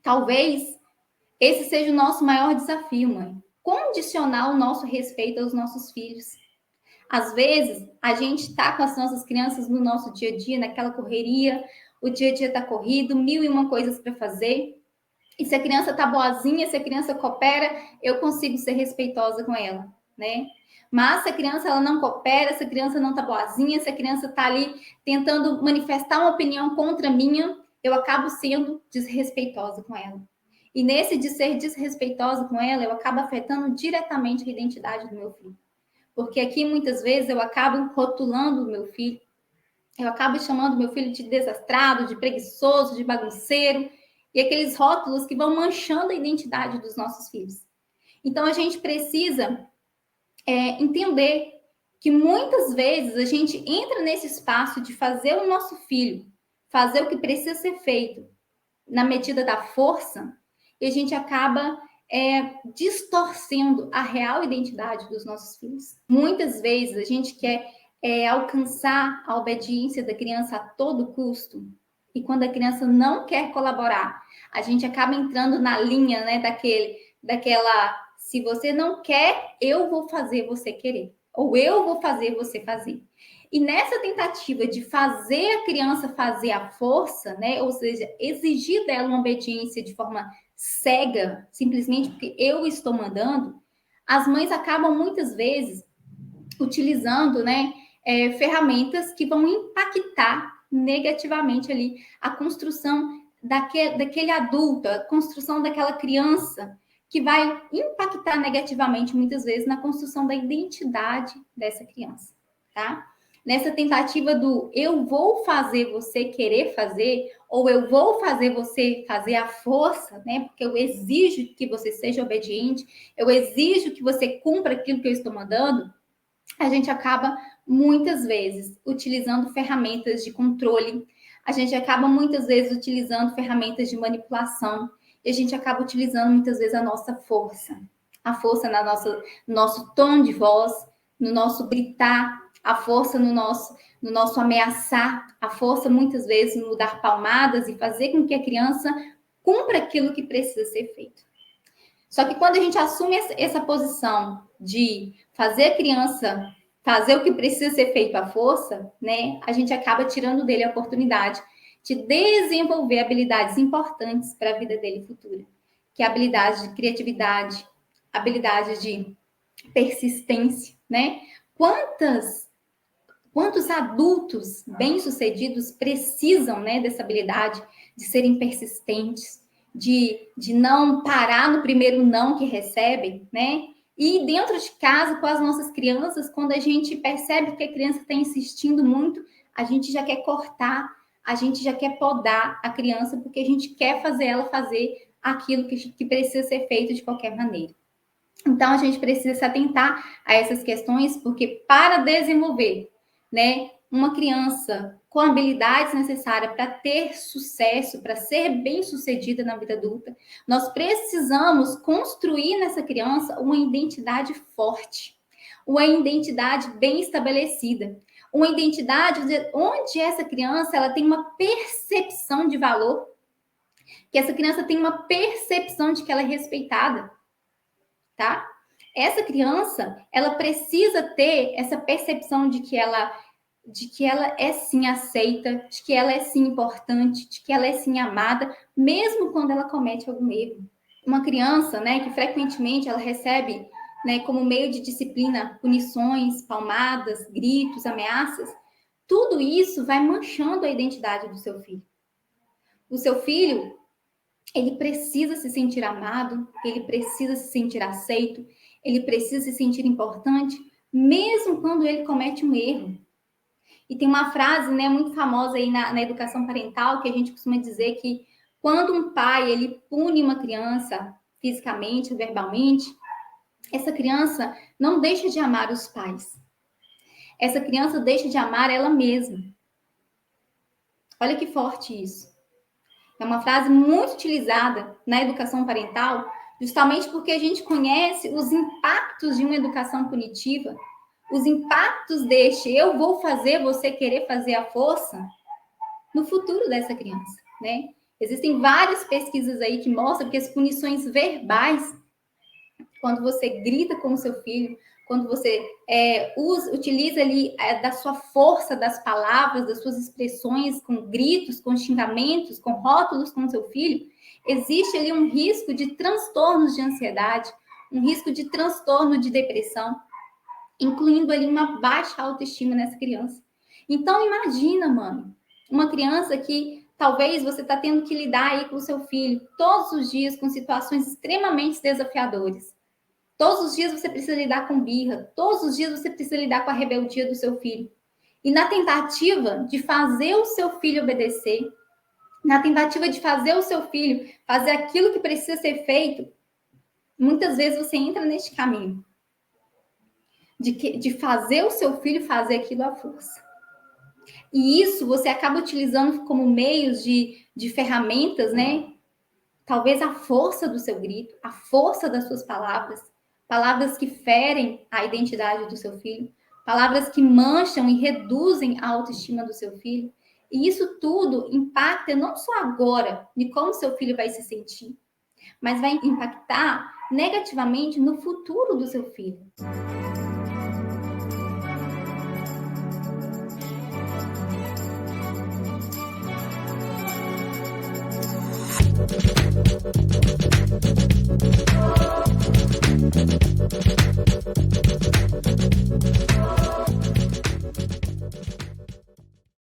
Talvez esse seja o nosso maior desafio, mãe. Condicionar o nosso respeito aos nossos filhos. Às vezes, a gente está com as nossas crianças no nosso dia a dia, naquela correria, o dia a dia está corrido, 1001 coisas para fazer. E se a criança está boazinha, se a criança coopera, eu consigo ser respeitosa com ela, né? Mas se a criança ela não coopera, se a criança não está boazinha, se a criança está ali tentando manifestar uma opinião contra a minha, eu acabo sendo desrespeitosa com ela. E nesse de ser desrespeitosa com ela, eu acabo afetando diretamente a identidade do meu filho. Porque aqui, muitas vezes, eu acabo rotulando o meu filho, eu acabo chamando o meu filho de desastrado, de preguiçoso, de bagunceiro, e aqueles rótulos que vão manchando a identidade dos nossos filhos. Então, a gente precisa entender que muitas vezes a gente entra nesse espaço de fazer o nosso filho fazer o que precisa ser feito na medida da força, e a gente acaba distorcendo a real identidade dos nossos filhos. Muitas vezes a gente quer alcançar a obediência da criança a todo custo, e quando a criança não quer colaborar, a gente acaba entrando na linha, né, daquela, se você não quer, eu vou fazer você querer, ou eu vou fazer você fazer. E nessa tentativa de fazer a criança fazer a força, né, ou seja, exigir dela uma obediência de forma cega, simplesmente porque eu estou mandando, as mães acabam muitas vezes utilizando, né, ferramentas que vão impactar negativamente ali a construção daquele adulto, a construção daquela criança, que vai impactar negativamente muitas vezes na construção da identidade dessa criança, tá? Nessa tentativa do eu vou fazer você querer fazer, ou eu vou fazer você fazer a força, né? Porque eu exijo que você seja obediente, eu exijo que você cumpra aquilo que eu estou mandando, a gente acaba muitas vezes utilizando ferramentas de controle, a gente acaba muitas vezes utilizando ferramentas de manipulação, e a gente acaba utilizando muitas vezes a nossa força. A força no nosso tom de voz, no nosso gritar, a força no nosso ameaçar, a força muitas vezes no dar palmadas e fazer com que a criança cumpra aquilo que precisa ser feito. Só que quando a gente assume essa posição de fazer a criança fazer o que precisa ser feito à força, né, a gente acaba tirando dele a oportunidade de desenvolver habilidades importantes para a vida dele futura, que é a habilidade de criatividade, habilidade de persistência, né? Quantos adultos bem-sucedidos precisam, né, dessa habilidade de serem persistentes, de não parar no primeiro não que recebem, né? E dentro de casa, com as nossas crianças, quando a gente percebe que a criança está insistindo muito, a gente já quer cortar, a gente já quer podar a criança, porque a gente quer fazer ela fazer aquilo que precisa ser feito de qualquer maneira. Então, a gente precisa se atentar a essas questões, porque para desenvolver, né, uma criança com habilidades necessárias para ter sucesso, para ser bem-sucedida na vida adulta, nós precisamos construir nessa criança uma identidade forte, uma identidade bem estabelecida, uma identidade onde essa criança ela tem uma percepção de valor, que essa criança tem uma percepção de que ela é respeitada, tá? Essa criança, ela precisa ter essa percepção de que ela é sim aceita, de que ela é sim importante, de que ela é sim amada, mesmo quando ela comete algum erro. Uma criança, né, que frequentemente ela recebe, né, como meio de disciplina, punições, palmadas, gritos, ameaças, tudo isso vai manchando a identidade do seu filho. O seu filho, ele precisa se sentir amado, ele precisa se sentir aceito, ele precisa se sentir importante, mesmo quando ele comete um erro. E tem uma frase, né, muito famosa aí na educação parental, que a gente costuma dizer que quando um pai ele pune uma criança fisicamente, verbalmente, essa criança não deixa de amar os pais. Essa criança deixa de amar ela mesma. Olha que forte isso. É uma frase muito utilizada na educação parental, justamente porque a gente conhece os impactos de uma educação punitiva, os impactos deste eu vou fazer você querer fazer a força no futuro dessa criança, né? Existem várias pesquisas aí que mostram que as punições verbais, quando você grita com o seu filho, quando você utiliza ali da sua força das palavras, das suas expressões, com gritos, com xingamentos, com rótulos com o seu filho, existe ali um risco de transtornos de ansiedade, um risco de transtorno de depressão, incluindo ali uma baixa autoestima nessa criança. Então, imagina, mano, uma criança que talvez você está tendo que lidar aí com o seu filho todos os dias com situações extremamente desafiadoras. Todos os dias você precisa lidar com birra, todos os dias você precisa lidar com a rebeldia do seu filho. E na tentativa de fazer o seu filho obedecer, na tentativa de fazer o seu filho fazer aquilo que precisa ser feito, muitas vezes você entra neste caminho de fazer o seu filho fazer aquilo à força. E isso você acaba utilizando como meios de ferramentas, né? Talvez a força do seu grito, a força das suas palavras, palavras que ferem a identidade do seu filho, palavras que mancham e reduzem a autoestima do seu filho. E isso tudo impacta não só agora de como seu filho vai se sentir, mas vai impactar negativamente no futuro do seu filho.